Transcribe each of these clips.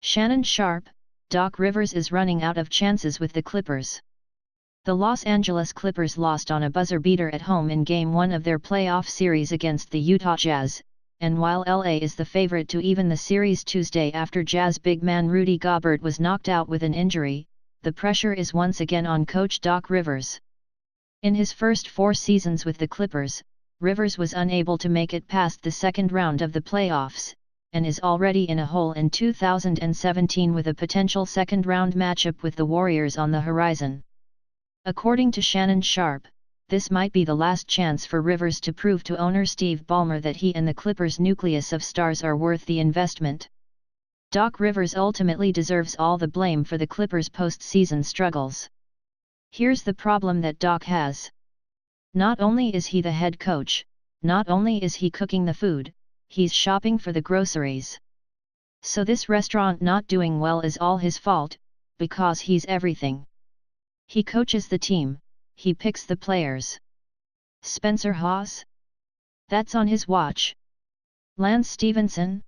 Shannon Sharpe, Doc Rivers is running out of chances with the Clippers. The Los Angeles Clippers lost on a buzzer beater at home in Game 1 of their playoff series against the Utah Jazz, and while LA is the favorite to even the series Tuesday after Jazz big man Rudy Gobert was knocked out with an injury, the pressure is once again on coach Doc Rivers. In his first 4 seasons with the Clippers, Rivers was unable to make it past the second round of the playoffs, and is already in a hole in 2017 with a potential second-round matchup with the Warriors on the horizon. According to Shannon Sharpe, this might be the last chance for Rivers to prove to owner Steve Ballmer that he and the Clippers' nucleus of stars are worth the investment. Doc Rivers ultimately deserves all the blame for the Clippers' post-season struggles. Here's the problem that Doc has. Not only is he the head coach, not only is he cooking the food, he's shopping for the groceries. So this restaurant not doing well is all his fault, because he's everything. He coaches the team, he picks the players. Spencer Hawes? That's on his watch. Lance Stevenson?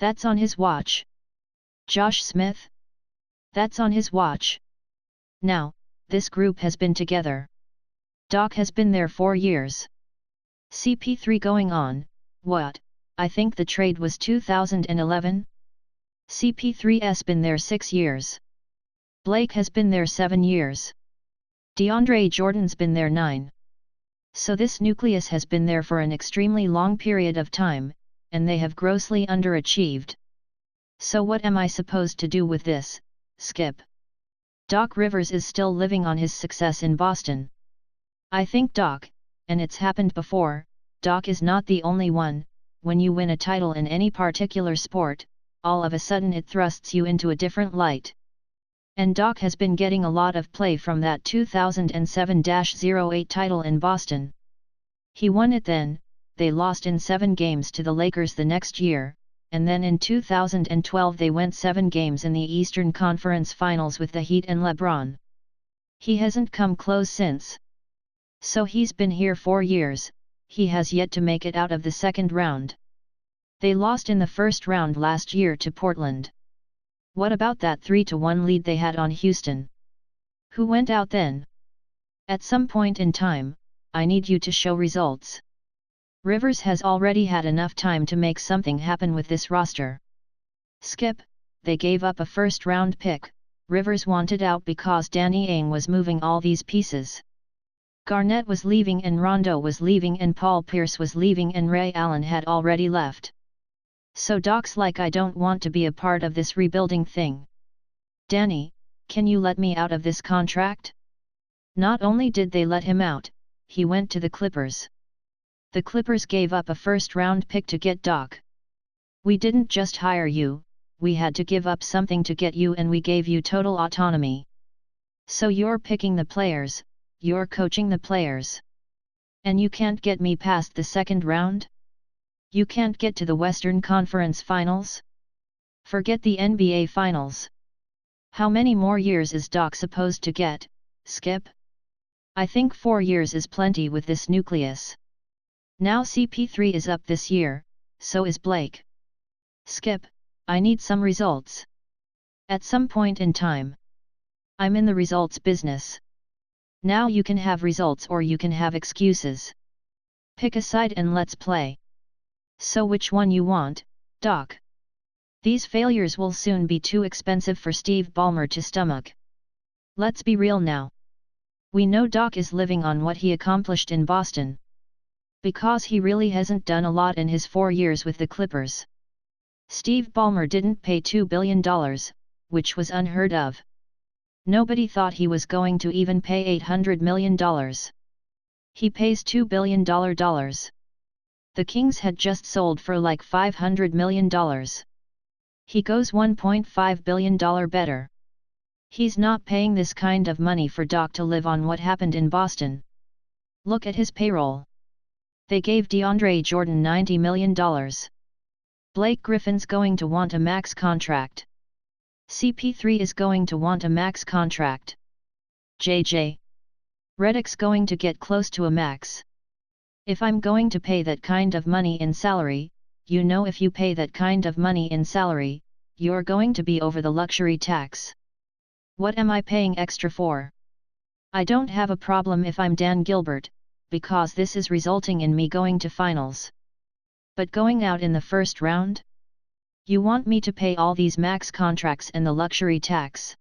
That's on his watch. Josh Smith? That's on his watch. Now, this group has been together. Doc has been there 4 years. CP3 going on, what, I think the trade was 2011? CP3's been there 6 years. Blake has been there 7 years. DeAndre Jordan's been there 9. So this nucleus has been there for an extremely long period of time, and they have grossly underachieved. So what am I supposed to do with this, Skip? Doc Rivers is still living on his success in Boston. I think Doc, and it's happened before, Doc is not the only one. When you win a title in any particular sport, all of a sudden it thrusts you into a different light. And Doc has been getting a lot of play from that 2007-08 title in Boston. He won it then, they lost in 7 games to the Lakers the next year, and then in 2012 they went 7 games in the Eastern Conference Finals with the Heat and LeBron. He hasn't come close since. So he's been here 4 years, he has yet to make it out of the second round. They lost in the first round last year to Portland. What about that 3-1 lead they had on Houston? Who went out then? At some point in time, I need you to show results. Rivers has already had enough time to make something happen with this roster. Skip, they gave up a first-round pick. Rivers wanted out because Danny Ainge was moving all these pieces. Garnett was leaving and Rondo was leaving and Paul Pierce was leaving and Ray Allen had already left. So Doc's like, I don't want to be a part of this rebuilding thing. Danny, can you let me out of this contract? Not only did they let him out, he went to the Clippers. The Clippers gave up a first-round pick to get Doc. We didn't just hire you, we had to give up something to get you and we gave you total autonomy. So you're picking the players, you're coaching the players. And you can't get me past the second round? You can't get to the Western Conference Finals? Forget the NBA Finals. How many more years is Doc supposed to get, Skip? I think 4 years is plenty with this nucleus. Now CP3 is up this year, so is Blake. Skip, I need some results. At some point in time. I'm in the results business. Now you can have results or you can have excuses. Pick a side and let's play. So which one you want, Doc? These failures will soon be too expensive for Steve Ballmer to stomach. Let's be real now. We know Doc is living on what he accomplished in Boston. Because he really hasn't done a lot in his 4 years with the Clippers. Steve Ballmer didn't pay $2 billion, which was unheard of. Nobody thought he was going to even pay $800 million. He pays $2 billion. The Kings had just sold for like $500 million. He goes $1.5 billion better. He's not paying this kind of money for Doc to live on what happened in Boston. Look at his payroll. They gave DeAndre Jordan $90 million. Blake Griffin's going to want a max contract. CP3 is going to want a max contract. JJ Redick's going to get close to a max. If I'm going to pay that kind of money in salary, you know, if you pay that kind of money in salary, You're going to be over the luxury tax. What am I paying extra for? I don't have a problem if I'm Dan Gilbert, because this is resulting in me going to finals. But going out in the first round? You want me to pay all these max contracts and the luxury tax?